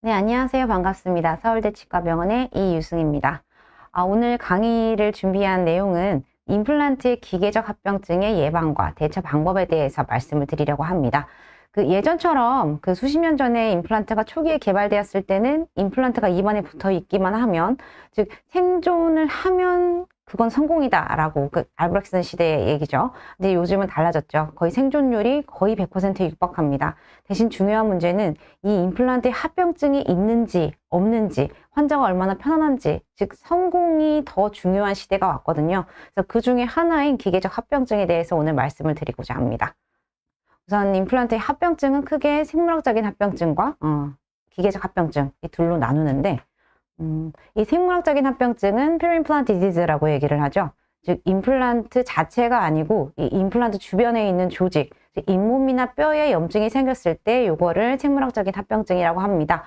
네, 안녕하세요. 반갑습니다. 서울대 치과병원의 이유승입니다. 오늘 강의를 준비한 내용은 임플란트의 기계적 합병증의 예방과 대처 방법에 대해서 말씀을 드리려고 합니다. 예전처럼 수십 년 전에 임플란트가 초기에 개발되었을 때는 임플란트가 입안에 붙어 있기만 하면, 즉 생존을 하면 그건 성공이다라고, 알브렉슨 시대의 얘기죠. 근데 요즘은 달라졌죠. 거의 생존율이 거의 100%에 육박합니다. 대신 중요한 문제는 이 임플란트에 합병증이 있는지 없는지, 환자가 얼마나 편안한지, 즉 성공이 더 중요한 시대가 왔거든요. 그래서 그 중에 하나인 기계적 합병증에 대해서 오늘 말씀을 드리고자 합니다. 우선 임플란트의 합병증은 크게 생물학적인 합병증과 기계적 합병증, 이 둘로 나누는데, 이 생물학적인 합병증은 pure implant disease라고 얘기를 하죠. 즉 임플란트 자체가 아니고 이 임플란트 주변에 있는 조직, 즉 잇몸이나 뼈에 염증이 생겼을 때 요거를 생물학적인 합병증이라고 합니다.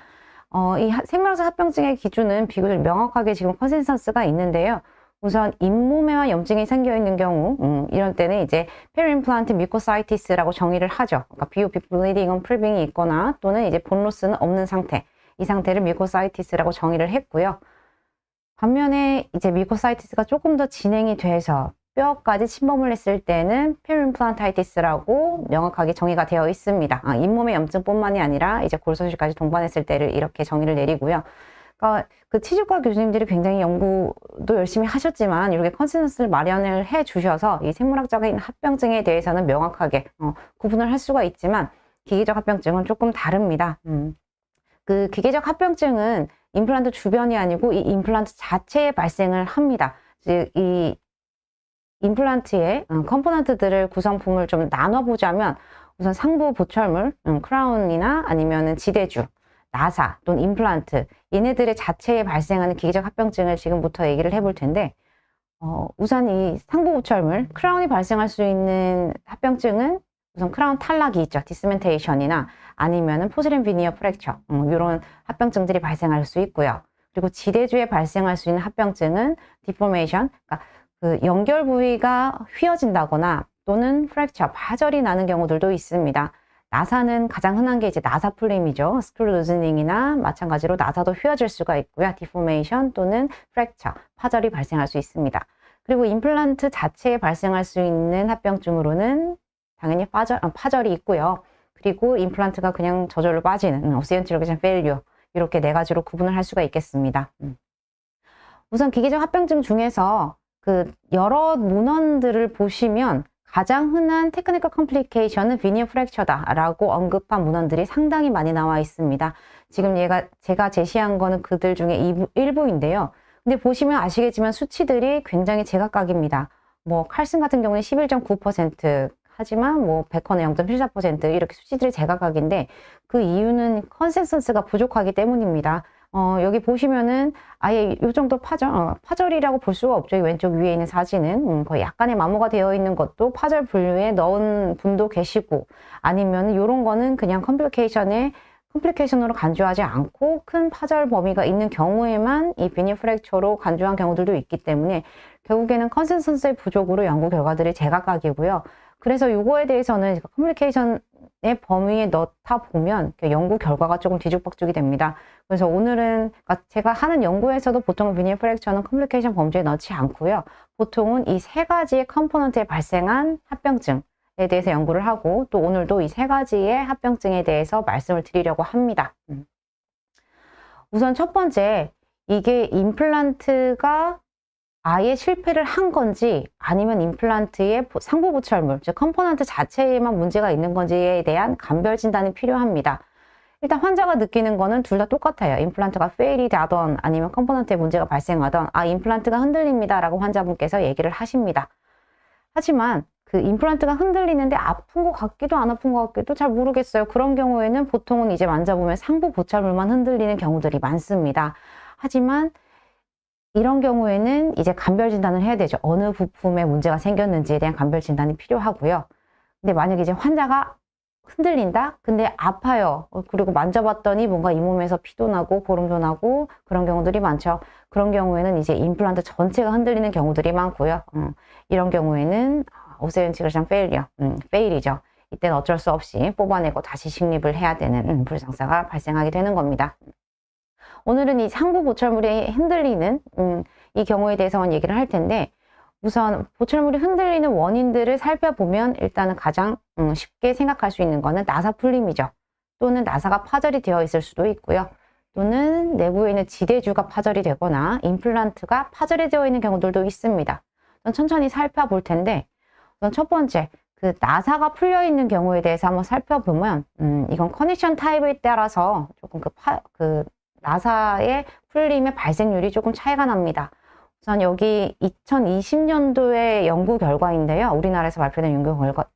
생물학적 합병증의 기준은 비교적 명확하게 지금 컨센서스가 있는데요. 우선 잇몸에만 염증이 생겨 있는 경우, 이런 때는 이제 peri-implant mucositis라고 정의를 하죠. 그러니까 BOP bleeding on 풀빙이 있거나 또는 이제 본로스는 없는 상태, 이 상태를 mucositis라고 정의를 했고요. 반면에 이제 mucositis가 조금 더 진행이 돼서 뼈까지 침범을 했을 때는 peri-implantitis라고 명확하게 정의가 되어 있습니다. 잇몸의 염증뿐만이 아니라 이제 골소실까지 동반했을 때를 이렇게 정의를 내리고요. 그러니까 치주과 교수님들이 굉장히 연구도 열심히 하셨지만 이렇게 컨센서스를 마련을 해 주셔서 이 생물학적인 합병증에 대해서는 명확하게 구분을 할 수가 있지만 기계적 합병증은 조금 다릅니다. 기계적 합병증은 임플란트 주변이 아니고 이 임플란트 자체에 발생을 합니다. 즉 이 임플란트의 컴포넌트들을 구성품을 좀 나눠보자면 우선 상부 보철물, 크라운이나 아니면은 지대주, 나사 또는 임플란트, 얘네들의 자체에 발생하는 기계적 합병증을 지금부터 얘기를 해볼 텐데, 우선 이 상부 보철물, 크라운이 발생할 수 있는 합병증은 우선 크라운 탈락이 있죠. 디스멘테이션이나 아니면은 포슬린 비니어 프랙처, 이런 합병증들이 발생할 수 있고요. 그리고 지대주에 발생할 수 있는 합병증은 디포메이션, 그러니까 연결 부위가 휘어진다거나 또는 프랙처, 파절이 나는 경우들도 있습니다. 나사는 가장 흔한 게 이제 나사 풀림이죠. 스크류 루즈닝이나 마찬가지로 나사도 휘어질 수가 있고요. 디포메이션 또는 프랙처, 파절이 발생할 수 있습니다. 그리고 임플란트 자체에 발생할 수 있는 합병증으로는 당연히 파절이 있고요. 그리고 임플란트가 그냥 저절로 빠지는 오스엔트로게션 페일리어, 이렇게 네 가지로 구분을 할 수가 있겠습니다. 우선 기계적 합병증 중에서 여러 문헌들을 보시면 가장 흔한 테크니컬 컴플리케이션은 비니어 프랙처다라고 언급한 문헌들이 상당히 많이 나와 있습니다. 지금 제가 제시한 거는 그들 중에 일부인데요. 근데 보시면 아시겠지만 수치들이 굉장히 제각각입니다. 칼슘 같은 경우는 11.9%, 하지만 베컨은 0.74% 이렇게 수치들이 제각각인데 그 이유는 컨센서스가 부족하기 때문입니다. 여기 보시면은 아예 이 정도 파절이라고 볼 수가 없죠. 이 왼쪽 위에 있는 사진은 거의 약간의 마모가 되어 있는 것도 파절 분류에 넣은 분도 계시고, 아니면 이런 거는 그냥 컴플리케이션으로 간주하지 않고 큰 파절 범위가 있는 경우에만 이 비니 프랙처로 간주한 경우들도 있기 때문에 결국에는 컨센서스의 부족으로 연구 결과들이 제각각이고요. 그래서 이거에 대해서는 컴플리케이션의 범위에 넣다 보면 연구 결과가 조금 뒤죽박죽이 됩니다. 그래서 오늘은 제가 하는 연구에서도 보통 비닐 프랙처는 컴플리케이션 범주에 넣지 않고요. 보통은 이 세 가지의 컴포넌트에 발생한 합병증에 대해서 연구를 하고, 또 오늘도 이 세 가지의 합병증에 대해서 말씀을 드리려고 합니다. 우선 첫 번째, 이게 임플란트가 아예 실패를 한 건지 아니면 임플란트의 상부 보철물, 즉 컴포넌트 자체에만 문제가 있는 건지에 대한 감별 진단이 필요합니다. 일단 환자가 느끼는 거는 둘 다 똑같아요. 임플란트가 페일이 되던 아니면 컴포넌트에 문제가 발생하던 임플란트가 흔들립니다 라고 환자분께서 얘기를 하십니다. 하지만 임플란트가 흔들리는데 아픈 것 같기도 안 아픈 것 같기도 잘 모르겠어요. 그런 경우에는 보통은 이제 만져보면 상부 보철물만 흔들리는 경우들이 많습니다. 하지만 이런 경우에는 이제 감별 진단을 해야 되죠. 어느 부품에 문제가 생겼는지에 대한 감별 진단이 필요하고요. 근데 만약에 이제 환자가 흔들린다? 근데 아파요. 그리고 만져봤더니 뭔가 잇몸에서 피도 나고 고름도 나고 그런 경우들이 많죠. 그런 경우에는 이제 임플란트 전체가 흔들리는 경우들이 많고요. 이런 경우에는 오세인티그레이션 페일이죠. 이때는 어쩔 수 없이 뽑아내고 다시 식립을 해야 되는 불상사가 발생하게 되는 겁니다. 오늘은 이 상부 보철물이 흔들리는 이 경우에 대해서만 얘기를 할 텐데, 우선 보철물이 흔들리는 원인들을 살펴보면 일단은 가장 쉽게 생각할 수 있는 거는 나사 풀림이죠. 또는 나사가 파절이 되어 있을 수도 있고요. 또는 내부에 있는 지대주가 파절이 되거나 임플란트가 파절이 되어 있는 경우들도 있습니다. 천천히 살펴볼 텐데, 우선 첫 번째, 그 나사가 풀려 있는 경우에 대해서 한번 살펴보면 이건 커넥션 타입에 따라서 조금 그 나사의 풀림의 발생률이 조금 차이가 납니다. 우선 여기 2020년도의 연구 결과인데요. 우리나라에서 발표된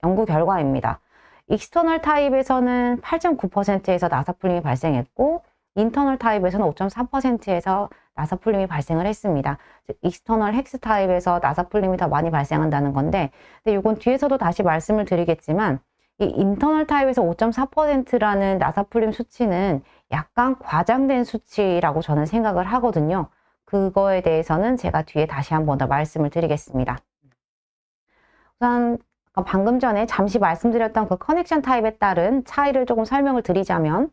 연구 결과입니다. 익스터널 타입에서는 8.9%에서 나사 풀림이 발생했고, 인터널 타입에서는 5.4%에서 나사 풀림이 발생을 했습니다. 즉, 익스터널 헥스 타입에서 나사 풀림이 더 많이 발생한다는 건데, 근데 이건 뒤에서도 다시 말씀을 드리겠지만, 이 인터널 타입에서 5.4%라는 나사 풀림 수치는 약간 과장된 수치라고 저는 생각을 하거든요. 그거에 대해서는 제가 뒤에 다시 한 번 더 말씀을 드리겠습니다. 우선 방금 전에 잠시 말씀드렸던 그 커넥션 타입에 따른 차이를 조금 설명을 드리자면,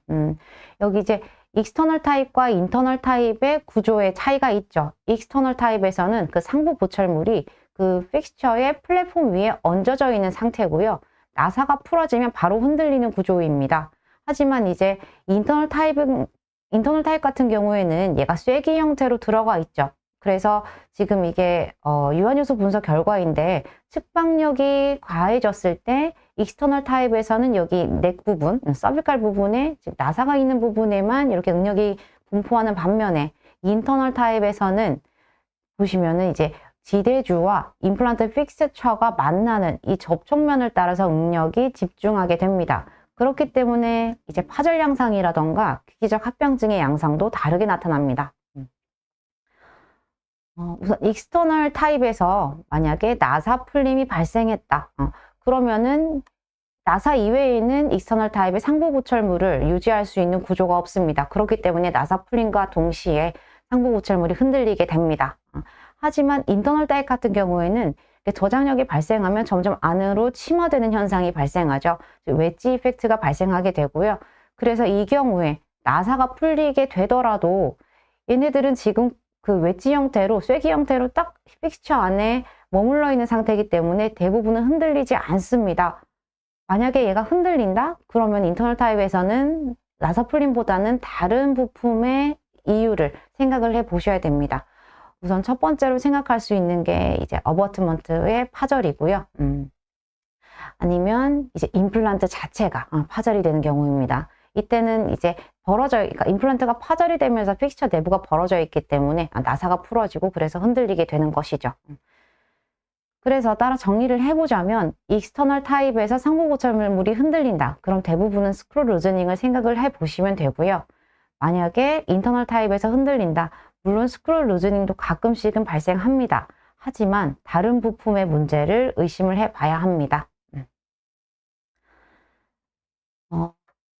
여기 이제 익스터널 타입과 인터널 타입의 구조의 차이가 있죠. 익스터널 타입에서는 그 상부 보철물이 그 픽스처의 플랫폼 위에 얹어져 있는 상태고요. 나사가 풀어지면 바로 흔들리는 구조입니다. 하지만 이제 인터널 타입 같은 경우에는 얘가 쐐기 형태로 들어가 있죠. 그래서 지금 이게 유한요소 분석 결과인데, 측방력이 과해졌을 때 익스터널 타입에서는 여기 넥 부분, 서비칼 부분에 즉 나사가 있는 부분에만 이렇게 응력이 분포하는 반면에, 인터널 타입에서는 보시면은 이제 지대주와 임플란트 픽스처가 만나는 이 접촉면을 따라서 응력이 집중하게 됩니다. 그렇기 때문에 이제 파절 양상이라던가 기기적 합병증의 양상도 다르게 나타납니다. 우선 익스터널 타입에서 만약에 나사 풀림이 발생했다. 그러면은 나사 이외에는 익스터널 타입의 상부 보철물을 유지할 수 있는 구조가 없습니다. 그렇기 때문에 나사 풀림과 동시에 상부 보철물이 흔들리게 됩니다. 하지만 인터널 타입 같은 경우에는 저장력이 발생하면 점점 안으로 침화되는 현상이 발생하죠. 웨지 이펙트가 발생하게 되고요. 그래서 이 경우에 나사가 풀리게 되더라도 얘네들은 지금 그 웨지 형태로, 쐐기 형태로 딱 픽스처 안에 머물러 있는 상태이기 때문에 대부분은 흔들리지 않습니다. 만약에 얘가 흔들린다? 그러면 인터널 타입에서는 나사 풀림보다는 다른 부품의 이유를 생각을 해 보셔야 됩니다. 우선 첫 번째로 생각할 수 있는 게 이제 어버트먼트의 파절이고요. 아니면 이제 임플란트 자체가 파절이 되는 경우입니다. 이때는 이제 그러니까 임플란트가 파절이 되면서 픽스처 내부가 벌어져 있기 때문에 나사가 풀어지고 그래서 흔들리게 되는 것이죠. 그래서 따라 정리를 해보자면, 익스터널 타입에서 상부 보철물이 흔들린다. 그럼 대부분은 스크류 루즈닝을 생각을 해보시면 되고요. 만약에 인터널 타입에서 흔들린다. 물론 스크류 루즈닝도 가끔씩은 발생합니다. 하지만 다른 부품의 문제를 의심을 해봐야 합니다.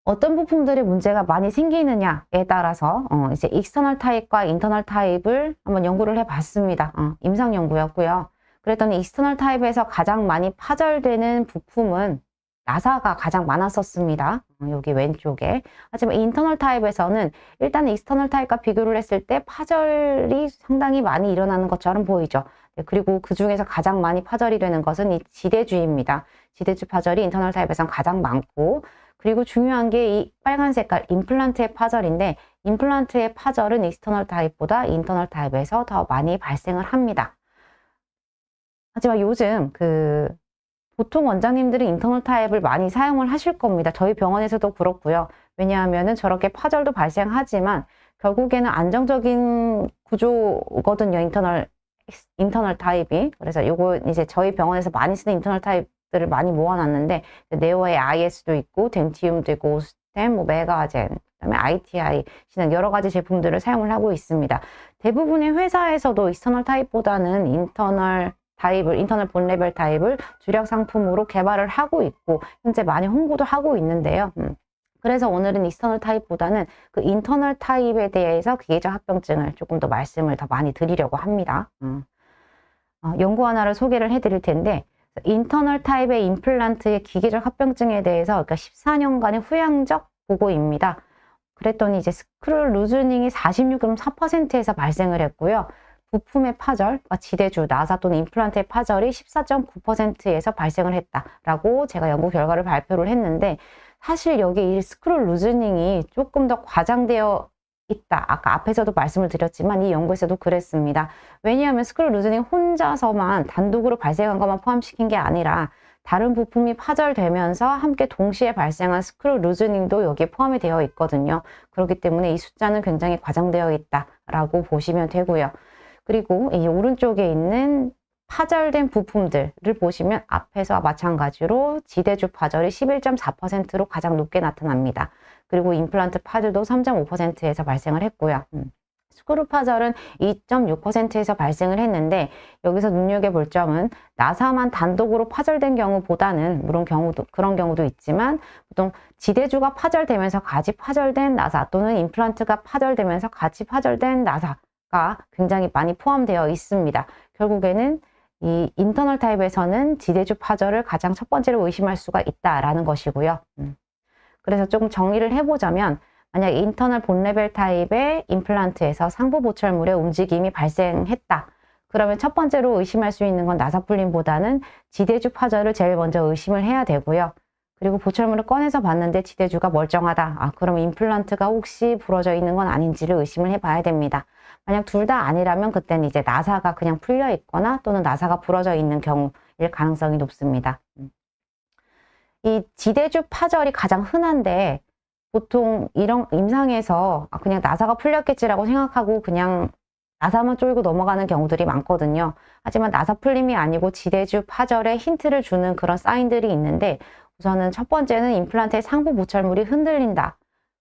어떤 부품들의 문제가 많이 생기느냐에 따라서 이제 익스터널 타입과 인터널 타입을 한번 연구를 해봤습니다. 임상 연구였고요. 그랬더니 익스터널 타입에서 가장 많이 파절되는 부품은 나사가 가장 많았었습니다. 여기 왼쪽에. 하지만 인터널 타입에서는 일단 익스터널 타입과 비교를 했을 때 파절이 상당히 많이 일어나는 것처럼 보이죠. 그리고 그 중에서 가장 많이 파절이 되는 것은 이 지대주입니다. 지대주 파절이 인터널 타입에서는 가장 많고, 그리고 중요한 게 이 빨간 색깔 임플란트의 파절인데, 임플란트의 파절은 익스터널 타입보다 인터널 타입에서 더 많이 발생을 합니다. 하지만 요즘 보통 원장님들은 인터널 타입을 많이 사용을 하실 겁니다. 저희 병원에서도 그렇고요. 왜냐하면은 저렇게 파절도 발생하지만 결국에는 안정적인 구조거든요. 인터널 타입이. 그래서 요거 이제 저희 병원에서 많이 쓰는 인터널 타입들을 많이 모아놨는데, 네오의 IS도 있고, 덴티움도 있고, 오스템, 메가젠, 그다음에 ITI 등 여러 가지 제품들을 사용을 하고 있습니다. 대부분의 회사에서도 익스터널 타입보다는 인터널 본 레벨 타입을 주력 상품으로 개발을 하고 있고, 현재 많이 홍보도 하고 있는데요. 그래서 오늘은 익스터널 타입보다는 그 인터널 타입에 대해서 기계적 합병증을 조금 더 말씀을 더 많이 드리려고 합니다. 연구 하나를 소개를 해드릴 텐데, 인터널 타입의 임플란트의 기계적 합병증에 대해서 그러니까 14년간의 후향적 보고입니다. 그랬더니 이제 스크류 루즈닝이 46.4%에서 발생을 했고요. 부품의 파절, 그러니까 지대주, 나사 또는 임플란트의 파절이 14.9%에서 발생을 했다라고 제가 연구 결과를 발표를 했는데, 사실 여기 이 스크류 루즈닝이 조금 더 과장되어 있다. 아까 앞에서도 말씀을 드렸지만 이 연구에서도 그랬습니다. 왜냐하면 스크류 루즈닝 혼자서만 단독으로 발생한 것만 포함시킨 게 아니라 다른 부품이 파절되면서 함께 동시에 발생한 스크류 루즈닝도 여기에 포함이 되어 있거든요. 그렇기 때문에 이 숫자는 굉장히 과장되어 있다라고 보시면 되고요. 그리고 이 오른쪽에 있는 파절된 부품들을 보시면 앞에서와 마찬가지로 지대주 파절이 11.4%로 가장 높게 나타납니다. 그리고 임플란트 파절도 3.5%에서 발생을 했고요. 스크류 파절은 2.6%에서 발생을 했는데, 여기서 눈여겨볼 점은 나사만 단독으로 파절된 경우보다는, 물론 그런 경우도 있지만 보통 지대주가 파절되면서 같이 파절된 나사 또는 임플란트가 파절되면서 같이 파절된 나사가 굉장히 많이 포함되어 있습니다. 결국에는 이 인터널 타입에서는 지대주 파절을 가장 첫 번째로 의심할 수가 있다라는 것이고요. 그래서 조금 정리를 해보자면, 만약 인터널 본레벨 타입의 임플란트에서 상부 보철물의 움직임이 발생했다. 그러면 첫 번째로 의심할 수 있는 건 나사 풀림보다는 지대주 파절을 제일 먼저 의심을 해야 되고요. 그리고 보철물을 꺼내서 봤는데 지대주가 멀쩡하다. 그럼 임플란트가 혹시 부러져 있는 건 아닌지를 의심을 해봐야 됩니다. 만약 둘 다 아니라면 그때는 이제 나사가 그냥 풀려 있거나 또는 나사가 부러져 있는 경우일 가능성이 높습니다. 이 지대주 파절이 가장 흔한데, 보통 이런 임상에서 그냥 나사가 풀렸겠지라고 생각하고 그냥 나사만 쫄고 넘어가는 경우들이 많거든요. 하지만 나사 풀림이 아니고 지대주 파절에 힌트를 주는 그런 사인들이 있는데, 우선은 첫 번째는 임플란트의 상부 보철물이 흔들린다.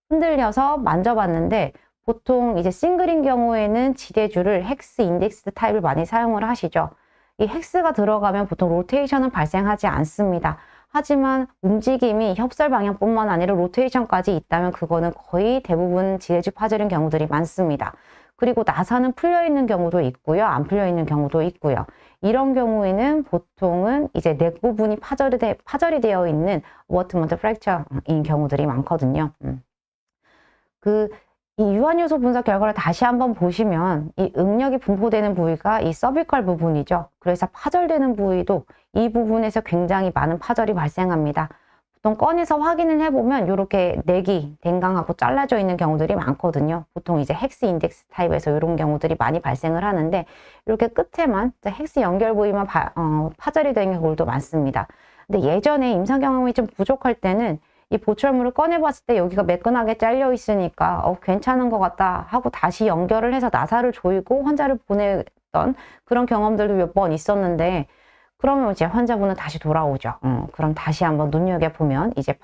흔들려서 만져봤는데, 보통 이제 싱글인 경우에는 지대주를 헥스 인덱스 타입을 많이 사용을 하시죠. 이 헥스가 들어가면 보통 로테이션은 발생하지 않습니다. 하지만 움직임이 협설 방향뿐만 아니라 로테이션까지 있다면 그거는 거의 대부분 지대주 파절인 경우들이 많습니다. 그리고 나사는 풀려 있는 경우도 있고요, 안 풀려 있는 경우도 있고요. 이런 경우에는 보통은 이제 넥 부분이 파절이 되어 있는 어버트먼트 프랙처인 경우들이 많거든요. 이 유한요소 분석 결과를 다시 한번 보시면 이 응력이 분포되는 부위가 이 서비컬 부분이죠. 그래서 파절되는 부위도 이 부분에서 굉장히 많은 파절이 발생합니다. 보통 꺼내서 확인을 해보면 이렇게 넥이 댕강하고 잘라져 있는 경우들이 많거든요. 보통 이제 헥스 인덱스 타입에서 이런 경우들이 많이 발생을 하는데, 이렇게 끝에만 헥스 연결 부위만 파절이 되는 경우도 많습니다. 근데 예전에 임상 경험이 좀 부족할 때는 이 보철물을 꺼내봤을 때 여기가 매끈하게 잘려 있으니까 괜찮은 것 같다 하고 다시 연결을 해서 나사를 조이고 환자를 보냈던 그런 경험들도 몇 번 있었는데, 그러면 이제 환자분은 다시 돌아오죠. 그럼 다시 한번 눈여겨보면 이제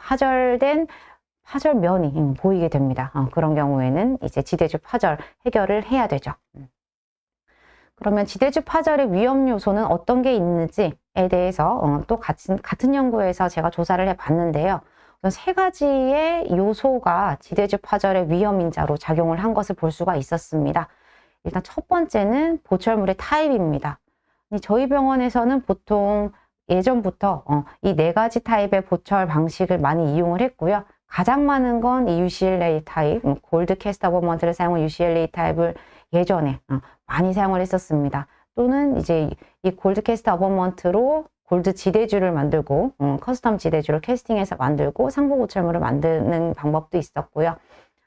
파절면이 보이게 됩니다. 그런 경우에는 이제 지대주 파절 해결을 해야 되죠. 그러면 지대주 파절의 위험 요소는 어떤 게 있는지에 대해서 또 같은 연구에서 제가 조사를 해봤는데요. 세 가지의 요소가 지대주 파절의 위험 인자로 작용을 한 것을 볼 수가 있었습니다. 일단 첫 번째는 보철물의 타입입니다. 저희 병원에서는 보통 예전부터 이 네 가지 타입의 보철 방식을 많이 이용을 했고요. 가장 많은 건 이 UCLA 타입, 골드 캐스트 어버먼트를 사용한 UCLA 타입을 예전에 많이 사용을 했었습니다. 또는 이제 이 골드 캐스트 어버먼트로 골드 지대주를 만들고 커스텀 지대주를 캐스팅해서 만들고 상부 보철물을 만드는 방법도 있었고요.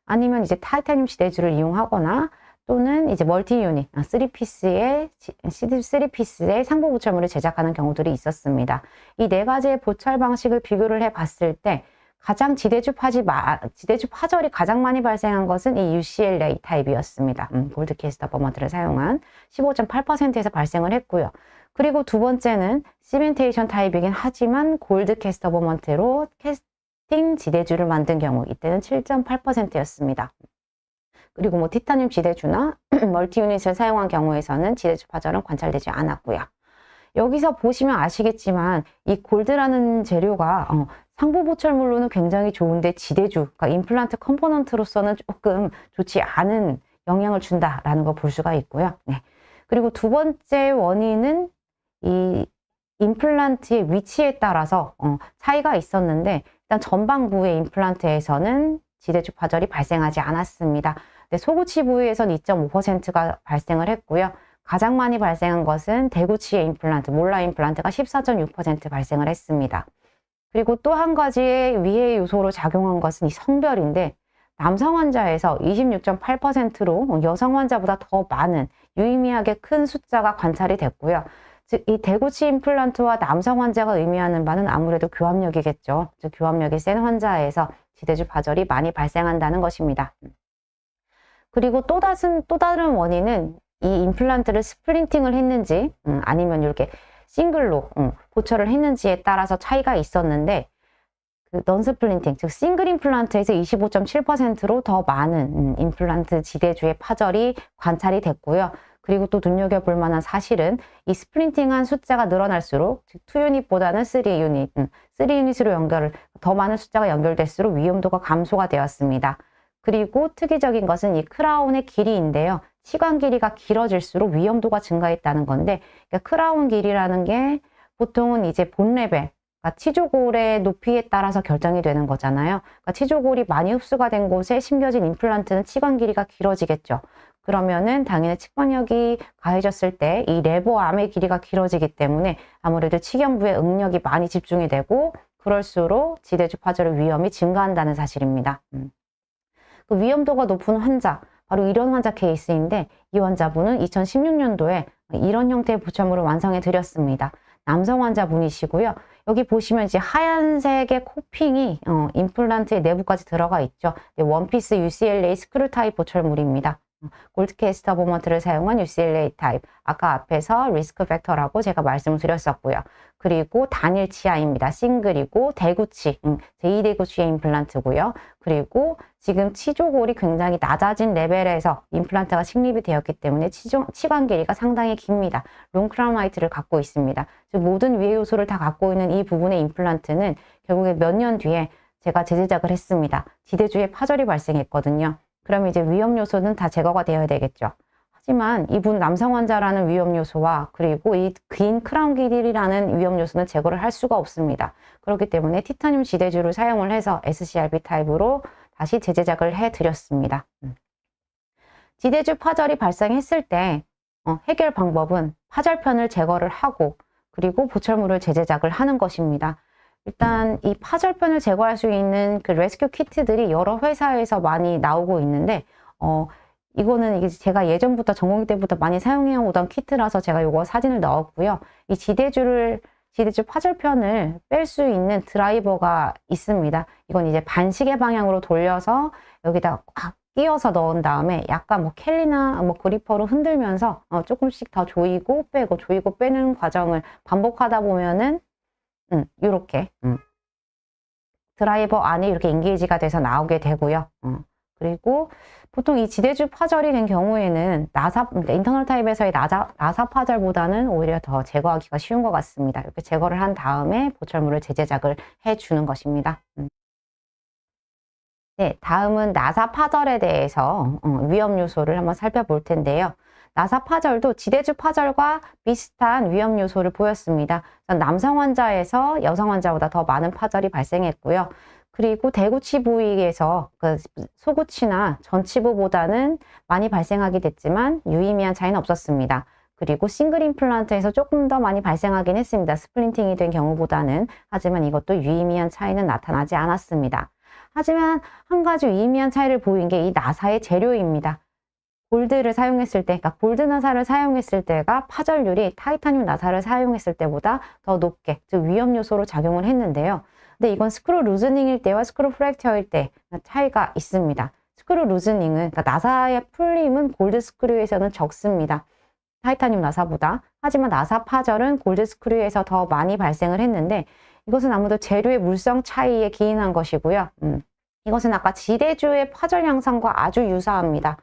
아니면 이제 타이타늄 지대주를 이용하거나 또는 이제 멀티 유닛 3피스의 상부 보철물을 제작하는 경우들이 있었습니다. 이 네 가지의 보철 방식을 비교를 해 봤을 때 가장 지대주 파절이 가장 많이 발생한 것은 이 UCLA 타입이었습니다. 골드 캐스트 어버먼트를 사용한 15.8%에서 발생을 했고요. 그리고 두 번째는 시멘테이션 타입이긴 하지만 골드 캐스트 어버먼트로 캐스팅 지대주를 만든 경우, 이때는 7.8%였습니다. 그리고 뭐 티타늄 지대주나 멀티 유닛을 사용한 경우에서는 지대주 파절은 관찰되지 않았고요. 여기서 보시면 아시겠지만 이 골드라는 재료가 상부 보철물로는 굉장히 좋은데 지대주, 그러니까 임플란트 컴포넌트로서는 조금 좋지 않은 영향을 준다라는 걸 볼 수가 있고요. 네. 그리고 두 번째 원인은 이 임플란트의 위치에 따라서 차이가 있었는데, 일단 전방부의 임플란트에서는 지대주 파절이 발생하지 않았습니다. 근데 소구치 부위에선 2.5%가 발생을 했고요. 가장 많이 발생한 것은 대구치의 임플란트, 몰라 임플란트가 14.6% 발생을 했습니다. 그리고 또 한 가지의 위해 요소로 작용한 것은 이 성별인데, 남성 환자에서 26.8%로 여성 환자보다 더 많은 유의미하게 큰 숫자가 관찰이 됐고요. 즉, 이 대구치 임플란트와 남성 환자가 의미하는 바는 아무래도 교합력이겠죠. 즉, 교합력이 센 환자에서 지대주 파절이 많이 발생한다는 것입니다. 그리고 또 다른 원인은 이 임플란트를 스플린팅을 했는지 아니면 이렇게 싱글로 보철을 했는지에 따라서 차이가 있었는데, 그 넌스플린팅, 즉 싱글 임플란트에서 25.7%로 더 많은 임플란트 지대주의 파절이 관찰이 됐고요. 그리고 또 눈여겨볼 만한 사실은 이 스플린팅한 숫자가 늘어날수록, 즉 2유닛보다는 3유닛, 3유닛으로 더 많은 숫자가 연결될수록 위험도가 감소가 되었습니다. 그리고 특이적인 것은 이 크라운의 길이인데요. 치관 길이가 길어질수록 위험도가 증가했다는 건데, 그러니까 크라운 길이라는 게 보통은 이제 본 레벨, 그러니까 치조골의 높이에 따라서 결정이 되는 거잖아요. 그러니까 치조골이 많이 흡수가 된 곳에 심겨진 임플란트는 치관 길이가 길어지겠죠. 그러면은 당연히 측방력이 가해졌을 때 이 레버 암의 길이가 길어지기 때문에 아무래도 치경부에 응력이 많이 집중이 되고, 그럴수록 지대주 파절의 위험이 증가한다는 사실입니다. 그 위험도가 높은 환자, 바로 이런 환자 케이스인데, 이 환자분은 2016년도에 이런 형태의 보철물을 완성해 드렸습니다. 남성 환자분이시고요. 여기 보시면 이제 하얀색의 코핑이 임플란트의 내부까지 들어가 있죠. 원피스 UCLA 스크류 타입 보철물입니다. 골드캐스트 어버먼트를 사용한 UCLA 타입, 아까 앞에서 리스크 팩터라고 제가 말씀을 드렸었고요. 그리고 단일 치아입니다. 싱글이고 대구치, 제2대구치의 임플란트고요. 그리고 지금 치조골이 굉장히 낮아진 레벨에서 임플란트가 식립이 되었기 때문에 치관 길이가 상당히 깁니다. 롱크라운 화이트를 갖고 있습니다. 즉 모든 위해 요소를 다 갖고 있는 이 부분의 임플란트는 결국에 몇 년 뒤에 제가 재제작을 했습니다. 지대주에 파절이 발생했거든요. 그럼 이제 위험 요소는 다 제거가 되어야 되겠죠. 하지만 이분 남성 환자라는 위험 요소와 그리고 이 긴 크라운 길이라는 위험 요소는 제거를 할 수가 없습니다. 그렇기 때문에 티타늄 지대주를 사용을 해서 SCRP 타입으로 다시 재제작을 해드렸습니다. 지대주 파절이 발생했을 때 해결 방법은 파절편을 제거를 하고 그리고 보철물을 재제작을 하는 것입니다. 일단 이 파절편을 제거할 수 있는 그 레스큐 키트들이 여러 회사에서 많이 나오고 있는데 이거는 이게 제가 예전부터 전공의 때부터 많이 사용해 오던 키트라서 제가 이거 사진을 넣었고요. 이 지대주 파절편을 뺄 수 있는 드라이버가 있습니다. 이건 이제 반시계 방향으로 돌려서 여기다 꽉 끼워서 넣은 다음에 약간 캘리나 그리퍼로 흔들면서 조금씩 더 조이고 빼고 조이고 빼는 과정을 반복하다 보면은 이렇게 드라이버 안에 이렇게 인게이지가 돼서 나오게 되고요. 그리고 보통 이 지대주 파절이 된 경우에는 그러니까 인터널 타입에서의 나사 파절보다는 오히려 더 제거하기가 쉬운 것 같습니다. 이렇게 제거를 한 다음에 보철물을 재제작을 해주는 것입니다. 네, 다음은 나사 파절에 대해서 위험 요소를 한번 살펴볼 텐데요. 나사 파절도 지대주 파절과 비슷한 위험 요소를 보였습니다. 남성 환자에서 여성 환자보다 더 많은 파절이 발생했고요. 그리고 대구치 부위에서 그 소구치나 전치부보다는 많이 발생하게 됐지만 유의미한 차이는 없었습니다. 그리고 싱글 임플란트에서 조금 더 많이 발생하긴 했습니다. 스플린팅이 된 경우보다는. 하지만 이것도 유의미한 차이는 나타나지 않았습니다. 하지만 한 가지 유의미한 차이를 보인 게 이 나사의 재료입니다. 골드를 사용했을 때, 그러니까 골드 나사를 사용했을 때가 파절률이 타이타늄 나사를 사용했을 때보다 더 높게, 즉 위험 요소로 작용을 했는데요. 근데 이건 스크루 루즈닝일 때와 스크루 프랙처일 때 차이가 있습니다. 스크루 루즈닝은, 그러니까 나사의 풀림은 골드 스크류에서는 적습니다. 타이타늄 나사보다. 하지만 나사 파절은 골드 스크류에서 더 많이 발생을 했는데, 이것은 아무래도 재료의 물성 차이에 기인한 것이고요. 이것은 아까 지대주의 파절 양상과 아주 유사합니다.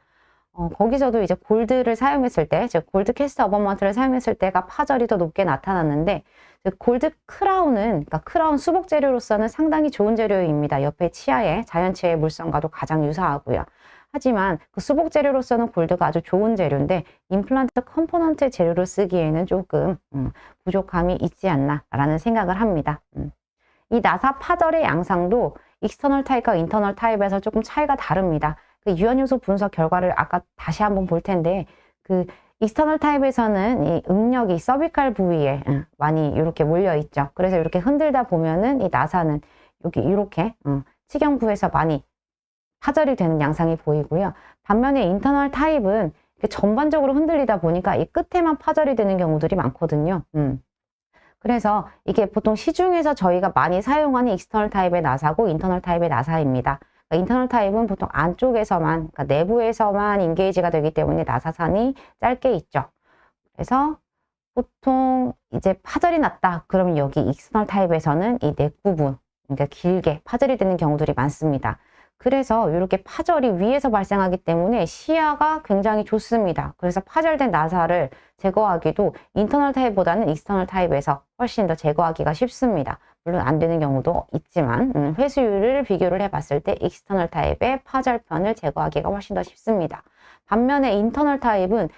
거기서도 이제 골드를 사용했을 때, 즉 골드 캐스트 어버먼트를 사용했을 때가 파절이 더 높게 나타났는데, 즉 골드 크라운은, 그러니까 크라운 수복 재료로서는 상당히 좋은 재료입니다. 옆에 치아의 자연 치아의 물성과도 가장 유사하고요. 하지만 그 수복 재료로서는 골드가 아주 좋은 재료인데 임플란트 컴포넌트 재료로 쓰기에는 조금 부족함이 있지 않나라는 생각을 합니다. 이 나사 파절의 양상도 익스터널 타입과 인터널 타입에서 조금 차이가 다릅니다. 그 유연요소 분석 결과를 아까 다시 한번 볼 텐데, 그 익스터널 타입에서는 이 응력이 서비칼 부위에 많이 이렇게 몰려 있죠. 그래서 이렇게 흔들다 보면은 이 나사는 여기 이렇게 치경부에서 많이 파절이 되는 양상이 보이고요. 반면에 인터널 타입은 전반적으로 흔들리다 보니까 이 끝에만 파절이 되는 경우들이 많거든요. 그래서 이게 보통 시중에서 저희가 많이 사용하는 익스터널 타입의 나사고 인터널 타입의 나사입니다. 그러니까 인터널 타입은 보통 안쪽에서만, 그러니까 내부에서만 인게이지가 되기 때문에 나사선이 짧게 있죠. 그래서 보통 이제 파절이 났다. 그러면 여기 익스터널 타입에서는 이 넥 부분, 그러니까 길게 파절이 되는 경우들이 많습니다. 그래서 이렇게 파절이 위에서 발생하기 때문에 시야가 굉장히 좋습니다. 그래서 파절된 나사를 제거하기도 인터널 타입보다는 익스터널 타입에서 훨씬 더 제거하기가 쉽습니다. 물론 안 되는 경우도 있지만 회수율을 비교를 해봤을 때 익스터널 타입의 파절편을 제거하기가 훨씬 더 쉽습니다. 반면에 인터널 타입은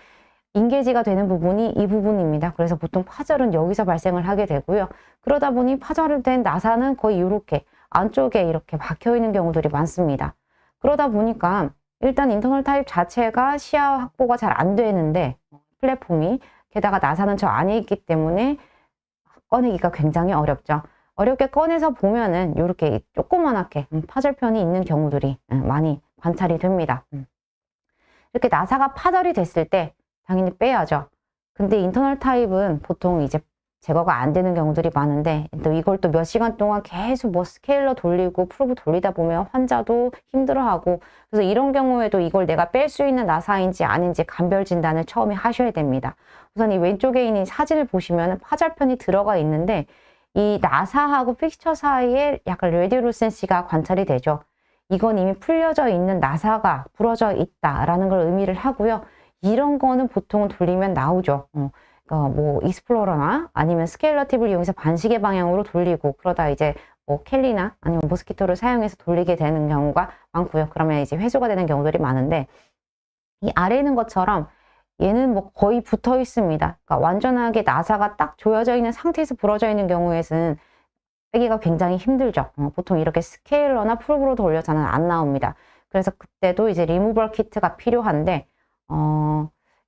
인게이지가 되는 부분이 이 부분입니다. 그래서 보통 파절은 여기서 발생을 하게 되고요. 그러다 보니 파절된 나사는 거의 이렇게 안쪽에 이렇게 박혀 있는 경우들이 많습니다. 그러다 보니까 일단 인터널 타입 자체가 시야 확보가 잘 안 되는데 플랫폼이, 게다가 나사는 저 안에 있기 때문에 꺼내기가 굉장히 어렵죠. 어렵게 꺼내서 보면은 이렇게 조그만하게 파절편이 있는 경우들이 많이 관찰이 됩니다. 이렇게 나사가 파절이 됐을 때 당연히 빼야죠. 근데 인터널 타입은 보통 이제 제거가 안 되는 경우들이 많은데, 또 이걸 또 몇 시간 동안 계속 뭐 스케일러 돌리고 프로브 돌리다 보면 환자도 힘들어하고, 그래서 이런 경우에도 이걸 내가 뺄 수 있는 나사인지 아닌지 감별 진단을 처음에 하셔야 됩니다. 우선 이 왼쪽에 있는 사진을 보시면 파절편이 들어가 있는데 이 나사하고 픽처 사이에 약간 레디오루센시가 관찰이 되죠. 이건 이미 풀려져 있는 나사가 부러져 있다라는 걸 의미를 하고요. 이런 거는 보통은 돌리면 나오죠. 뭐 익스플로러나 아니면 스케일러 팁을 이용해서 반시계 방향으로 돌리고, 그러다 이제 뭐 켈리나 아니면 모스키토를 사용해서 돌리게 되는 경우가 많고요. 그러면 이제 회수가 되는 경우들이 많은데, 이 아래에 있는 것처럼 얘는 뭐 거의 붙어 있습니다. 그러니까 완전하게 나사가 딱 조여져 있는 상태에서 부러져 있는 경우에는 빼기가 굉장히 힘들죠. 보통 이렇게 스케일러나 프로브로 돌려서는 안 나옵니다. 그래서 그때도 이제 리무벌 키트가 필요한데,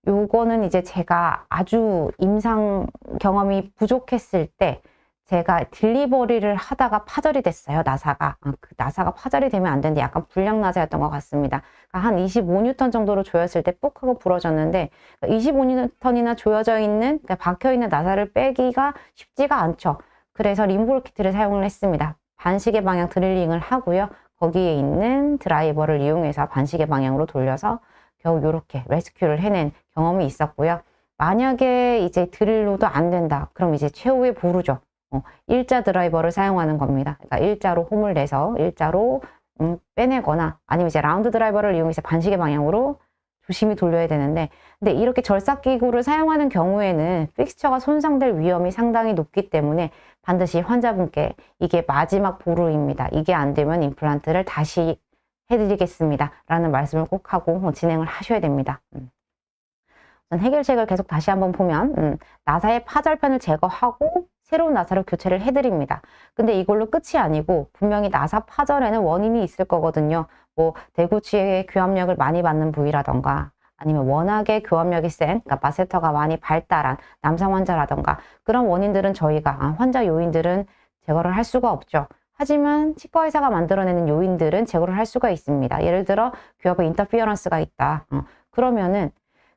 요거는 이제 제가 아주 임상 경험이 부족했을 때 제가 딜리버리를 하다가 파절이 됐어요, 나사가. 그 나사가 파절이 되면 안 되는데 약간 불량 나사였던 것 같습니다. 그러니까 한 25N 정도로 조였을 때 뽁 하고 부러졌는데, 25N이나 조여져 있는, 그러니까 박혀 있는 나사를 빼기가 쉽지가 않죠. 그래서 리무벌 키트를 사용을 했습니다. 반시계 방향 드릴링을 하고요. 거기에 있는 드라이버를 이용해서 반시계 방향으로 돌려서 겨우 이렇게 레스큐를 해낸 경험이 있었고요. 만약에 이제 드릴로도 안 된다. 그럼 이제 최후의 보루죠. 일자 드라이버를 사용하는 겁니다. 그러니까 일자로 홈을 내서 일자로 빼내거나, 아니면 이제 라운드 드라이버를 이용해서 반시계 방향으로 조심히 돌려야 되는데, 근데 이렇게 절삭기구를 사용하는 경우에는 픽스처가 손상될 위험이 상당히 높기 때문에 반드시 환자분께 이게 마지막 보루입니다. 이게 안 되면 임플란트를 다시 해드리겠습니다 라는 말씀을 꼭 하고 진행을 하셔야 됩니다. 우선 해결책을 계속 다시 한번 보면 나사의 파절편을 제거하고 새로운 나사를 교체를 해드립니다. 근데 이걸로 끝이 아니고 분명히 나사 파절에는 원인이 있을 거거든요. 뭐 대구치의 교합력을 많이 받는 부위라던가, 아니면 워낙에 교합력이 센, 그러니까 마세터가 많이 발달한 남성 환자라던가, 그런 원인들은 저희가 환자 요인들은 제거를 할 수가 없죠. 하지만 치과 의사가 만들어내는 요인들은 제거를 할 수가 있습니다. 예를 들어 교합의 인터피어런스가 있다. 그러면은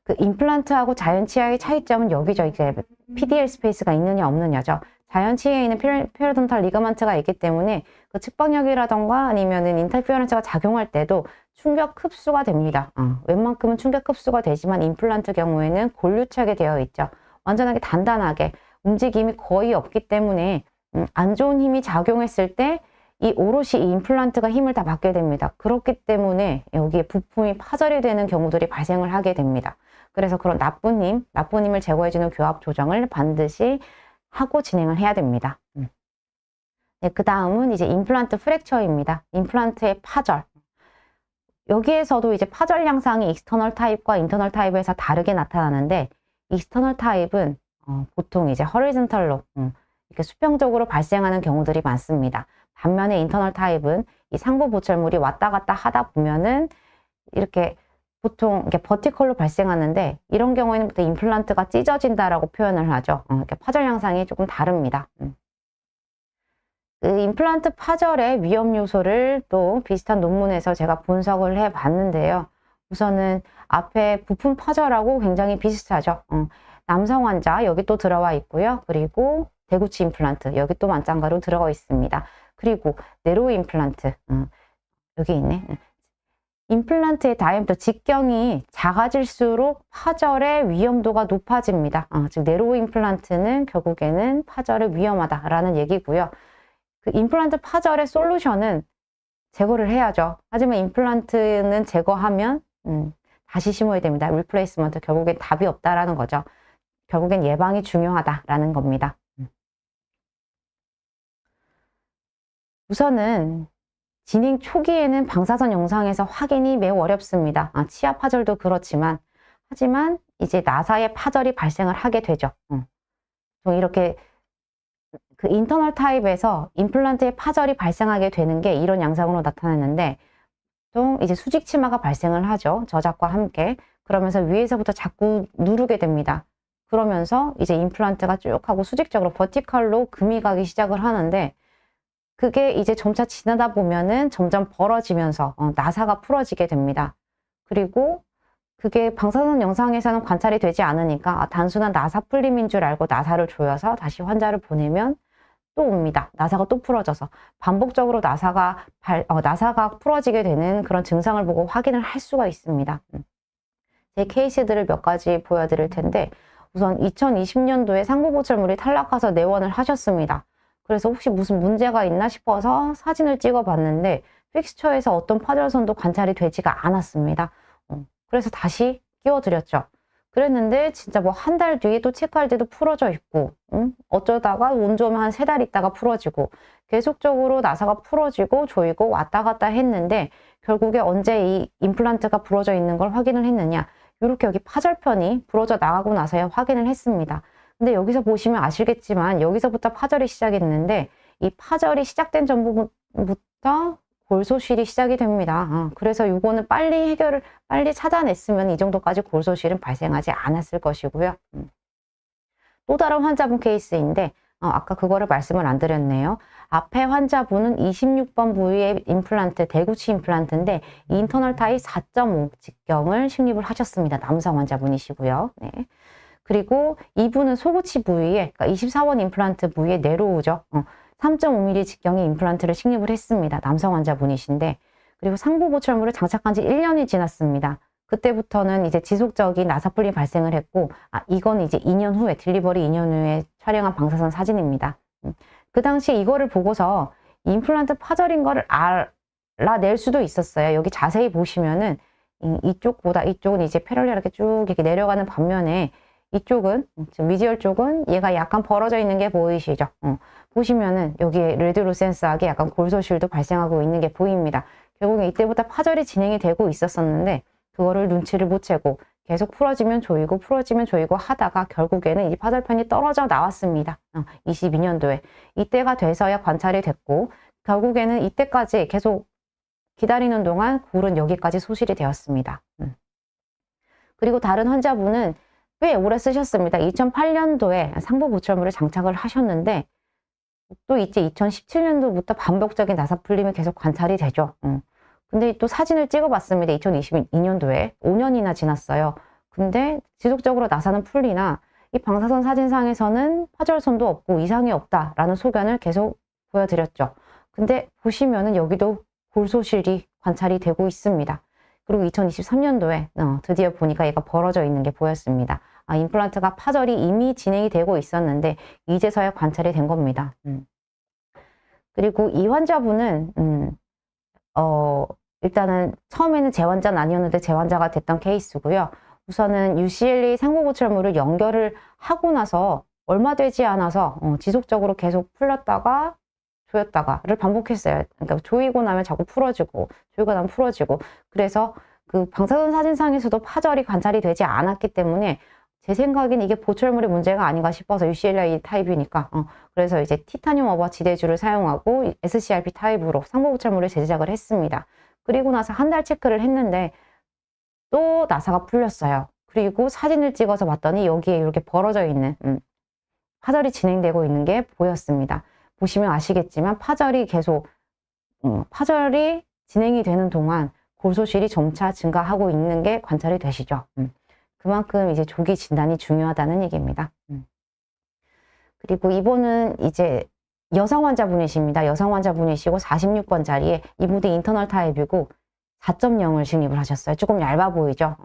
그 임플란트하고 자연치아의 차이점은 여기죠. 이제 PDL 스페이스가 있느냐 없느냐죠. 자연치아에 있는 페리돈탈 리가먼트가 있기 때문에 그 측방력이라던가 아니면은 인터피어런스가 작용할 때도 충격 흡수가 됩니다. 웬만큼은 충격 흡수가 되지만 임플란트 경우에는 골류착이 되어 있죠. 완전하게 단단하게 움직임이 거의 없기 때문에 안 좋은 힘이 작용했을 때 이 오롯이 이 임플란트가 힘을 다 받게 됩니다. 그렇기 때문에 여기에 부품이 파절이 되는 경우들이 발생을 하게 됩니다. 그래서 그런 나쁜 힘을 제거해주는 교합 조정을 반드시 하고 진행을 해야 됩니다. 네, 그 다음은 이제 임플란트 프랙처입니다. 임플란트의 파절. 여기에서도 이제 파절 양상이 익스터널 타입과 인터널 타입에서 다르게 나타나는데, 익스터널 타입은 보통 이제 허리즌털로 이렇게 수평적으로 발생하는 경우들이 많습니다. 반면에 인터널 타입은 이 상부 보철물이 왔다 갔다 하다 보면은 이렇게 보통 이렇게 버티컬로 발생하는데, 이런 경우에는 또 임플란트가 찢어진다라고 표현을 하죠. 이렇게 파절 양상이 조금 다릅니다. 그 임플란트 파절의 위험 요소를 또 비슷한 논문에서 제가 분석을 해 봤는데요. 우선은 앞에 부품 파절하고 굉장히 비슷하죠. 남성 환자 여기 또 들어와 있고요. 그리고 대구치 임플란트 여기 또 마찬가지로 들어가 있습니다. 그리고 네로 임플란트 여기 있네. 임플란트의 다이아미터 직경이 작아질수록 파절의 위험도가 높아집니다. 즉 네로 임플란트는 결국에는 파절이 위험하다라는 얘기고요. 그 임플란트 파절의 솔루션은 제거를 해야죠. 하지만 임플란트는 제거하면 다시 심어야 됩니다. 리플레이스먼트, 결국엔 답이 없다라는 거죠. 결국엔 예방이 중요하다라는 겁니다. 우선은 진행 초기에는 방사선 영상에서 확인이 매우 어렵습니다. 치아 파절도 그렇지만, 하지만 이제 나사의 파절이 발생을 하게 되죠. 이렇게 그 인터널 타입에서 임플란트의 파절이 발생하게 되는 게 이런 양상으로 나타나는데, 보통 이제 수직 치마가 발생을 하죠. 저작과 함께. 그러면서 위에서부터 자꾸 누르게 됩니다. 그러면서 이제 임플란트가 쭉 하고 수직적으로 버티컬로 금이 가기 시작을 하는데, 그게 이제 점차 지나다 보면은 점점 벌어지면서 나사가 풀어지게 됩니다. 그리고 그게 방사선 영상에서는 관찰이 되지 않으니까 단순한 나사 풀림인 줄 알고 나사를 조여서 다시 환자를 보내면 또 옵니다. 나사가 또 풀어져서 반복적으로 나사가 풀어지게 되는 그런 증상을 보고 확인을 할 수가 있습니다. 제 케이스들을 몇 가지 보여드릴 텐데, 우선 2020년도에 상부보철물이 탈락해서 내원을 하셨습니다. 그래서 혹시 무슨 문제가 있나 싶어서 사진을 찍어 봤는데 픽스처에서 어떤 파절선도 관찰이 되지가 않았습니다. 그래서 다시 끼워드렸죠. 그랬는데 진짜 뭐 한 달 뒤에 또 체크할 때도 풀어져 있고, 어쩌다가 운 좋으면 한 3달 있다가 풀어지고, 계속적으로 나사가 풀어지고 조이고 왔다 갔다 했는데, 결국에 언제 이 임플란트가 부러져 있는 걸 확인을 했느냐, 이렇게 여기 파절편이 부러져 나가고 나서야 확인을 했습니다. 근데 여기서 보시면 아시겠지만 여기서부터 파절이 시작했는데, 이 파절이 시작된 전부터 골소실이 시작이 됩니다. 그래서 이거는 빨리 찾아냈으면 이 정도까지 골소실은 발생하지 않았을 것이고요. 또 다른 환자분 케이스인데, 아까 그거를 말씀을 안 드렸네요. 앞에 환자분은 26번 부위의 임플란트, 대구치 임플란트인데 인터널 타입 4.5 직경을 식립을 하셨습니다. 남성 환자분이시고요. 네. 그리고 이분은 소구치 부위에, 그러니까 24번 임플란트 부위에 내로우죠. 3.5mm 직경의 임플란트를 식립을 했습니다. 남성 환자분이신데, 그리고 상부 보철물을 장착한 지 1년이 지났습니다. 그때부터는 이제 지속적인 나사풀림 발생을 했고, 이건 이제 2년 후에, 딜리버리 2년 후에 촬영한 방사선 사진입니다. 그 당시에 이거를 보고서 임플란트 파절인 거를 알아낼 수도 있었어요. 여기 자세히 보시면은 이쪽보다 이쪽은 이제 패럴렐하게 쭉 이렇게 내려가는 반면에, 이쪽은, 지금 미지얼 쪽은 얘가 약간 벌어져 있는 게 보이시죠? 보시면은 여기에 레드루센스하게 약간 골소실도 발생하고 있는 게 보입니다. 결국에 이때부터 파절이 진행이 되고 있었었는데, 그거를 눈치를 못 채고 계속 풀어지면 조이고 풀어지면 조이고 하다가 결국에는 이 파절편이 떨어져 나왔습니다. 22년도에. 이때가 돼서야 관찰이 됐고, 결국에는 이때까지 계속 기다리는 동안 굴은 여기까지 소실이 되었습니다. 그리고 다른 환자분은 꽤 오래 쓰셨습니다. 2008년도에 상부 보철물을 장착을 하셨는데, 또 이제 2017년도부터 반복적인 나사 풀림이 계속 관찰이 되죠. 근데 또 사진을 찍어봤습니다. 2022년도에 5년이나 지났어요. 근데 지속적으로 나사는 풀리나 이 방사선 사진상에서는 파절선도 없고 이상이 없다라는 소견을 계속 보여드렸죠. 근데 보시면은 여기도 골소실이 관찰이 되고 있습니다. 그리고 2023년도에 드디어 보니까 얘가 벌어져 있는 게 보였습니다. 임플란트가 파절이 이미 진행이 되고 있었는데 이제서야 관찰이 된 겁니다. 그리고 이 환자분은 일단은 처음에는 재환자는 아니었는데 재환자가 됐던 케이스고요. 우선은 UCLA 상부보철물을 연결을 하고 나서 얼마 되지 않아서 지속적으로 계속 풀렸다가 조였다가를 반복했어요. 그러니까 조이고 나면 자꾸 풀어지고 조이고 나면 풀어지고, 그래서 그 방사선 사진상에서도 파절이 관찰이 되지 않았기 때문에 제 생각엔 이게 보철물의 문제가 아닌가 싶어서 UCLA 타입이니까 그래서 이제 티타늄 어버 지대주를 사용하고 SCRP 타입으로 상부 보철물을 재제작을 했습니다. 그리고 나서 한 달 체크를 했는데 또 나사가 풀렸어요. 그리고 사진을 찍어서 봤더니 여기에 이렇게 벌어져 있는 파절이 진행되고 있는 게 보였습니다. 보시면 아시겠지만 파절이 계속 파절이 진행이 되는 동안 골소실이 점차 증가하고 있는 게 관찰이 되시죠. 그만큼 이제 조기 진단이 중요하다는 얘기입니다. 그리고 이분은 이제 여성 환자분이십니다. 여성 환자분이시고 46번짜리에 이분도 인터널 타입이고 4.0을 진입을 하셨어요. 조금 얇아 보이죠?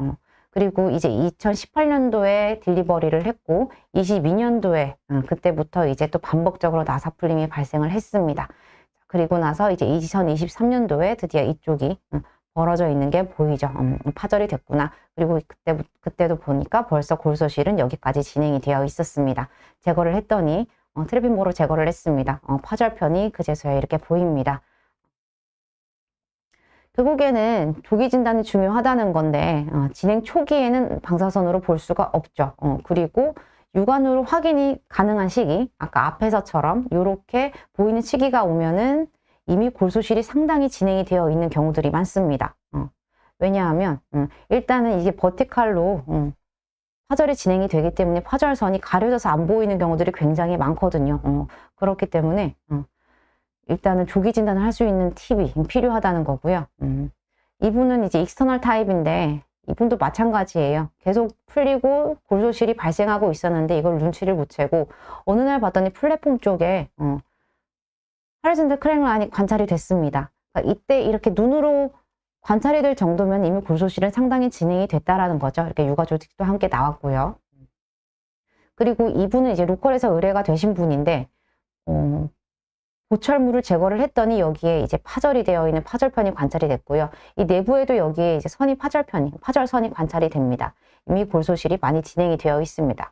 그리고 이제 2018년도에 딜리버리를 했고 22년도에 그때부터 이제 또 반복적으로 나사 풀림이 발생을 했습니다. 그리고 나서 이제 2023년도에 드디어 이쪽이 벌어져 있는 게 보이죠. 파절이 됐구나. 그리고 그때도 보니까 벌써 골소실은 여기까지 진행이 되어 있었습니다. 제거를 했더니 트레빈모로 제거를 했습니다. 파절편이 그제서야 이렇게 보입니다. 결국에는 조기 진단이 중요하다는 건데 진행 초기에는 방사선으로 볼 수가 없죠. 그리고 육안으로 확인이 가능한 시기, 아까 앞에서처럼 이렇게 보이는 시기가 오면은 이미 골소실이 상당히 진행이 되어 있는 경우들이 많습니다. 왜냐하면 일단은 이게 버티칼로 파절이 진행이 되기 때문에 파절선이 가려져서 안 보이는 경우들이 굉장히 많거든요. 그렇기 때문에 일단은 조기 진단을 할 수 있는 팁이 필요하다는 거고요. 이분은 이제 익스터널 타입인데 이분도 마찬가지예요. 계속 풀리고 골소실이 발생하고 있었는데 이걸 눈치를 못 채고 어느 날 봤더니 플랫폼 쪽에 하리젠드 크랙 라인이 관찰이 됐습니다. 그러니까 이때 이렇게 눈으로 관찰이 될 정도면 이미 골소실은 상당히 진행이 됐다라는 거죠. 이렇게 육아 조직도 함께 나왔고요. 그리고 이분은 이제 로컬에서 의뢰가 되신 분인데 보철물을 제거를 했더니 여기에 이제 파절이 되어 있는 파절편이 관찰이 됐고요. 이 내부에도 여기에 이제 파절선이 관찰이 됩니다. 이미 골소실이 많이 진행이 되어 있습니다.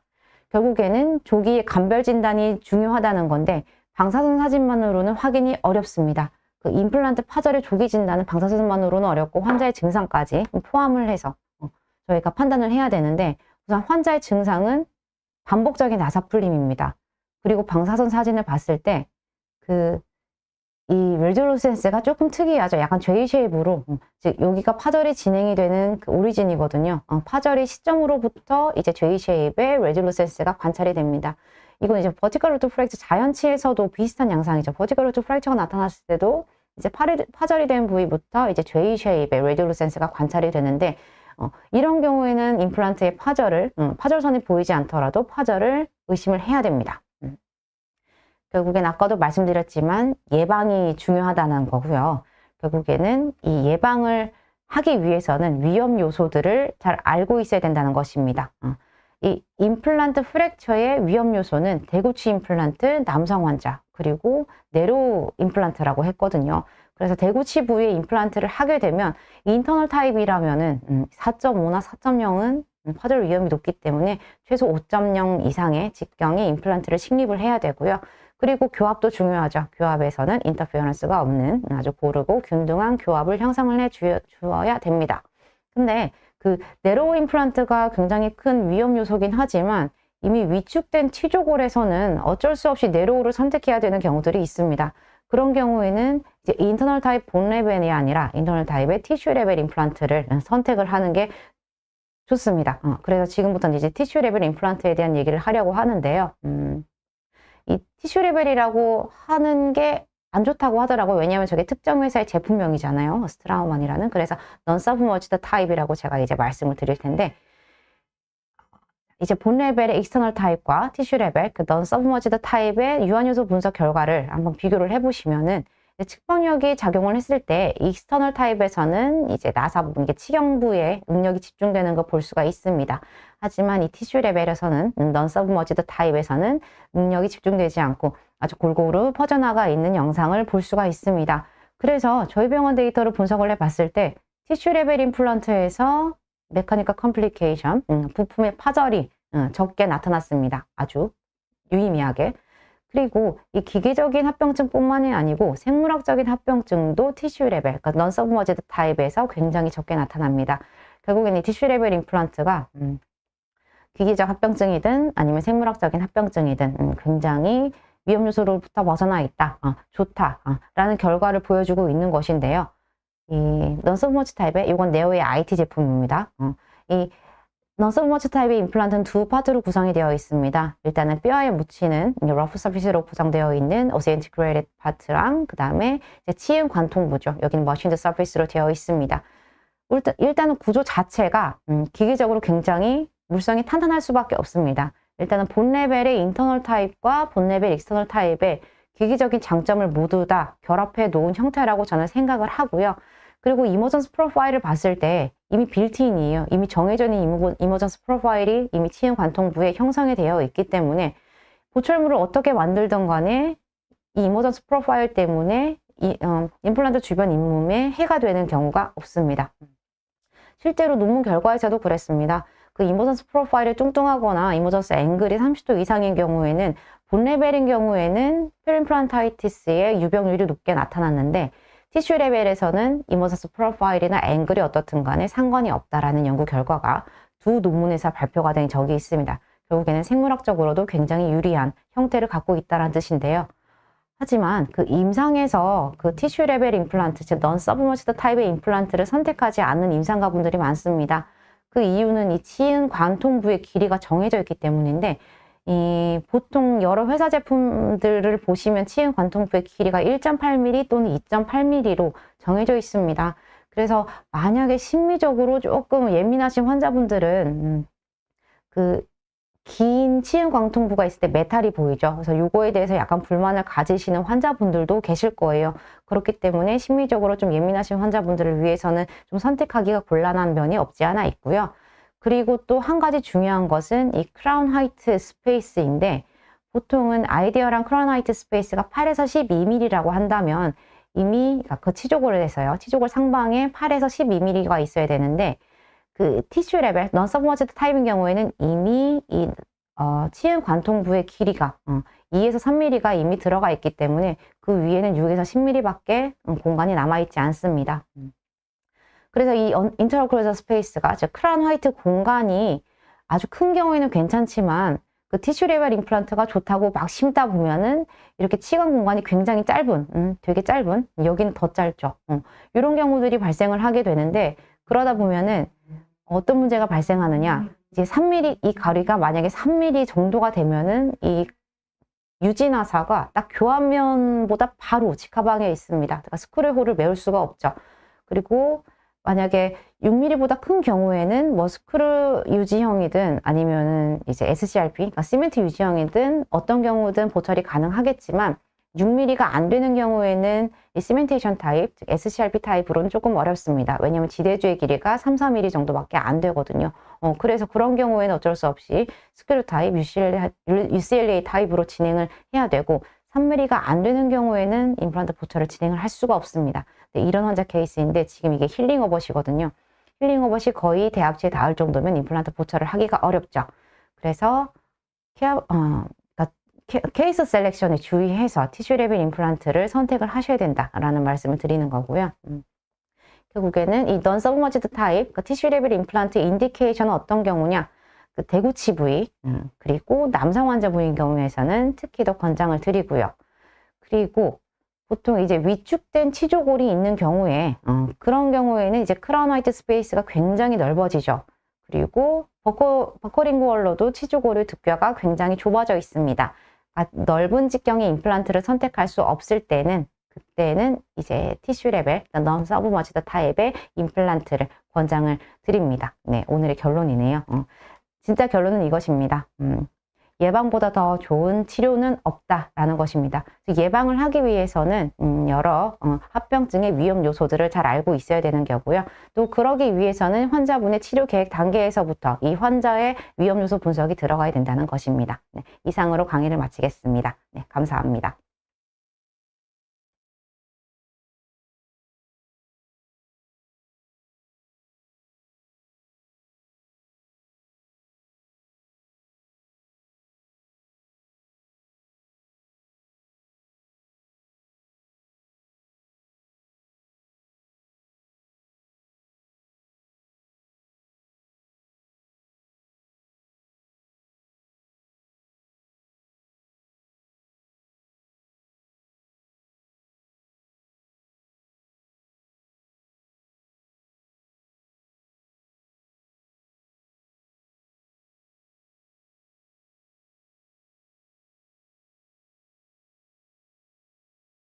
결국에는 조기의 감별 진단이 중요하다는 건데 방사선 사진만으로는 확인이 어렵습니다. 그 임플란트 파절의 조기 진단은 방사선만으로는 어렵고 환자의 증상까지 포함을 해서 저희가 판단을 해야 되는데 우선 환자의 증상은 반복적인 나사 풀림입니다. 그리고 방사선 사진을 봤을 때 이 레디올루센스가 조금 특이하죠. 약간 J 쉐입으로 즉 여기가 파절이 진행이 되는 그 오리진이거든요. 파절이 시점으로부터 이제 J 쉐입의 레디올루센스가 관찰이 됩니다. 이건 이제 버티컬 루트 프랙처 자연치에서도 비슷한 양상이죠. 버티컬 루트 프랙처가 나타났을 때도 이제 파절이 된 부위부터 이제 J 쉐입의 레디올루센스가 관찰이 되는데 이런 경우에는 임플란트의 파절선이 보이지 않더라도 파절을 의심을 해야 됩니다. 결국엔 아까도 말씀드렸지만 예방이 중요하다는 거고요. 결국에는 이 예방을 하기 위해서는 위험 요소들을 잘 알고 있어야 된다는 것입니다. 이 임플란트 프랙처의 위험 요소는 대구치 임플란트, 남성 환자, 그리고 네로 임플란트라고 했거든요. 그래서 대구치 부위에 임플란트를 하게 되면 인터널 타입이라면은 4.5나 4.0은 파절 위험이 높기 때문에 최소 5.0 이상의 직경의 임플란트를 식립을 해야 되고요. 그리고 교합도 중요하죠. 교합에서는 인터페어런스가 없는 아주 고르고 균등한 교합을 형성을 해 주어야 됩니다. 근데 그 네로우 임플란트가 굉장히 큰 위험 요소긴 하지만 이미 위축된 T조골에서는 어쩔 수 없이 네로우를 선택해야 되는 경우들이 있습니다. 그런 경우에는 이제 인터널 타입 본 레벨이 아니라 인터널 타입의 티슈 레벨 임플란트를 선택을 하는 게 좋습니다. 그래서 지금부터는 이제 티슈 레벨 임플란트에 대한 얘기를 하려고 하는데요. 이 티슈 레벨이라고 하는 게 안 좋다고 하더라고요. 왜냐하면 저게 특정 회사의 제품명이잖아요. 스트라우만이라는. 그래서 non-submerged 타입이라고 제가 이제 말씀을 드릴 텐데 이제 본 레벨의 익스터널 타입과 티슈 레벨, 그 non-submerged 타입의 유한요소 분석 결과를 한번 비교를 해보시면은 측정력이 작용을 했을 때 익스터널 타입에서는 이제 나사 부분, 이게 치경부에 응력이 집중되는 걸 볼 수가 있습니다. 하지만 이 티슈 레벨에서는 non-submerged 타입에서는 응력이 집중되지 않고 아주 골고루 퍼져나가 있는 영상을 볼 수가 있습니다. 그래서 저희 병원 데이터를 분석을 해봤을 때 티슈 레벨 임플란트에서 메카니컬 컴플리케이션, 부품의 파절이 적게 나타났습니다. 아주 유의미하게. 그리고 이 기계적인 합병증뿐만이 아니고 생물학적인 합병증도 티슈 레벨, 그러니까 non-submerged 타입에서 굉장히 적게 나타납니다. 결국에는 이 티슈 레벨 임플란트가 기계적 합병증이든 아니면 생물학적인 합병증이든 굉장히 위험 요소로부터 벗어나 있다, 좋다 라는 결과를 보여주고 있는 것인데요. 이 넌서브머치 타입의 이건 네오의 IT 제품입니다. 이 넌서브머치 타입의 임플란트는 두 파트로 구성이 되어 있습니다. 일단은 뼈에 묻히는 러프 서피스로 구성되어 있는 오세인티그레이티드 파트랑 그 다음에 치은 관통부죠. 여기는 머신드 서피스로 되어 있습니다. 일단은 구조 자체가 기계적으로 굉장히 물성이 탄탄할 수밖에 없습니다. 일단은 본 레벨의 인터널 타입과 본 레벨 익스터널 타입의 기계적인 장점을 모두 다 결합해 놓은 형태라고 저는 생각을 하고요. 그리고 이머전스 프로파일을 봤을 때 이미 빌트인이에요. 이미 정해져 있는 이머전스 프로파일이 이미 치은 관통부에 형성이 되어 있기 때문에 보철물을 어떻게 만들든 간에 이 이머전스 프로파일 때문에 임플란트 주변 잇몸에 해가 되는 경우가 없습니다. 실제로 논문 결과에서도 그랬습니다. 그 이머전스 프로파일이 뚱뚱하거나 이머전스 앵글이 30도 이상인 경우에는 본 레벨인 경우에는 페림플란타이티스의 유병률이 높게 나타났는데 티슈 레벨에서는 이머전스 프로파일이나 앵글이 어떻든 간에 상관이 없다라는 연구 결과가 두 논문에서 발표가 된 적이 있습니다. 결국에는 생물학적으로도 굉장히 유리한 형태를 갖고 있다는 뜻인데요. 하지만 그 임상에서 그 티슈 레벨 임플란트, 즉 넌서브머치드 타입의 임플란트를 선택하지 않는 임상가분들이 많습니다. 그 이유는 이 치은 관통부의 길이가 정해져 있기 때문인데 보통 여러 회사 제품들을 보시면 치은 관통부의 길이가 1.8mm 또는 2.8mm로 정해져 있습니다. 그래서 만약에 심미적으로 조금 예민하신 환자분들은 그 긴 치은 관통부가 있을 때 메탈이 보이죠. 그래서 이거에 대해서 약간 불만을 가지시는 환자분들도 계실 거예요. 그렇기 때문에 심미적으로 좀 예민하신 환자분들을 위해서는 좀 선택하기가 곤란한 면이 없지 않아 있고요. 그리고 또 한 가지 중요한 것은 이 크라운 하이트 스페이스인데 보통은 아이디어랑 크라운 하이트 스페이스가 8에서 12mm라고 한다면 이미 그 치조골을 해서요. 치조골 상방에 8에서 12mm가 있어야 되는데 그 티슈 레벨, 넌서브머치드 타입인 경우에는 이미 이 치은 관통부의 길이가 2에서 3mm가 이미 들어가 있기 때문에 그 위에는 6에서 10mm밖에 공간이 남아있지 않습니다. 그래서 이 인터럴 클로저 스페이스가 즉 크라운 화이트 공간이 아주 큰 경우에는 괜찮지만 그 티슈 레벨 임플란트가 좋다고 막 심다 보면은 이렇게 치관 공간이 굉장히 짧은, 되게 짧은, 여기는 더 짧죠. 이런 경우들이 발생을 하게 되는데 그러다 보면은 어떤 문제가 발생하느냐, 이제 3mm, 이 가리가 만약에 3mm 정도가 되면은 이 유지나사가 딱 교환면보다 바로 직하방에 있습니다. 그러니까 스크류홀을 메울 수가 없죠. 그리고 만약에 6mm보다 큰 경우에는 뭐 스크류 유지형이든 아니면은 이제 SCRP, 그러니까 시멘트 유지형이든 어떤 경우든 보철이 가능하겠지만 6mm가 안 되는 경우에는 이 시멘테이션 타입, 즉 SCRP 타입으로는 조금 어렵습니다. 왜냐하면 지대주의 길이가 3, 4mm 정도밖에 안 되거든요. 그래서 그런 경우에는 어쩔 수 없이 스크류 타입, UCLA 타입으로 진행을 해야 되고 3mm가 안 되는 경우에는 임플란트 보철을 진행을 할 수가 없습니다. 네, 이런 환자 케이스인데 지금 이게 힐링 오버시거든요. 힐링 오버시 거의 대합치에 닿을 정도면 임플란트 보철을 하기가 어렵죠. 그래서 케이스 셀렉션에 주의해서 티슈 레벨 임플란트를 선택을 하셔야 된다라는 말씀을 드리는 거고요. 결국에는 이 넌서브머치드 타입, 그 티슈 레벨 임플란트 인디케이션은 어떤 경우냐? 그 대구치 부위, 그리고 남성 환자 부위인 경우에서는 특히 더 권장을 드리고요. 그리고 보통 이제 위축된 치조골이 있는 경우에, 그런 경우에는 이제 크라운 화이트 스페이스가 굉장히 넓어지죠. 그리고 버커링구얼로도 치조골의 두께가 굉장히 좁아져 있습니다. 넓은 직경의 임플란트를 선택할 수 없을 때는 그때는 이제 티슈 레벨, 넌서브머치드 타입의 임플란트를 권장을 드립니다. 네, 오늘의 결론이네요. 진짜 결론은 이것입니다. 예방보다 더 좋은 치료는 없다라는 것입니다. 예방을 하기 위해서는 여러 합병증의 위험 요소들을 잘 알고 있어야 되는 거고요. 또 그러기 위해서는 환자분의 치료 계획 단계에서부터 이 환자의 위험 요소 분석이 들어가야 된다는 것입니다. 네, 이상으로 강의를 마치겠습니다. 네, 감사합니다.